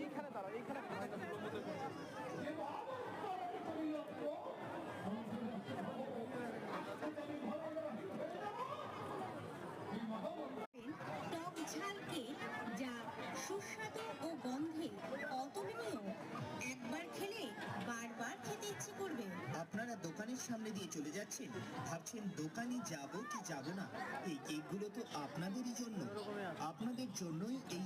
এইখানে দাঁড়াও, এইখানে টক ঝাল কেক যা সুস্বাদু ও গন্ধে অতুলনীয়, একবার খেলে বারবার খেতে ইচ্ছে করবে। আপনারা দোকানের সামনে দিয়ে চলে যাচ্ছেন, ভাবছেন দোকানে যাব কি যাব না। এই কেকগুলো তো আপনাদেরই জন্য, আপনাদের জন্যই এই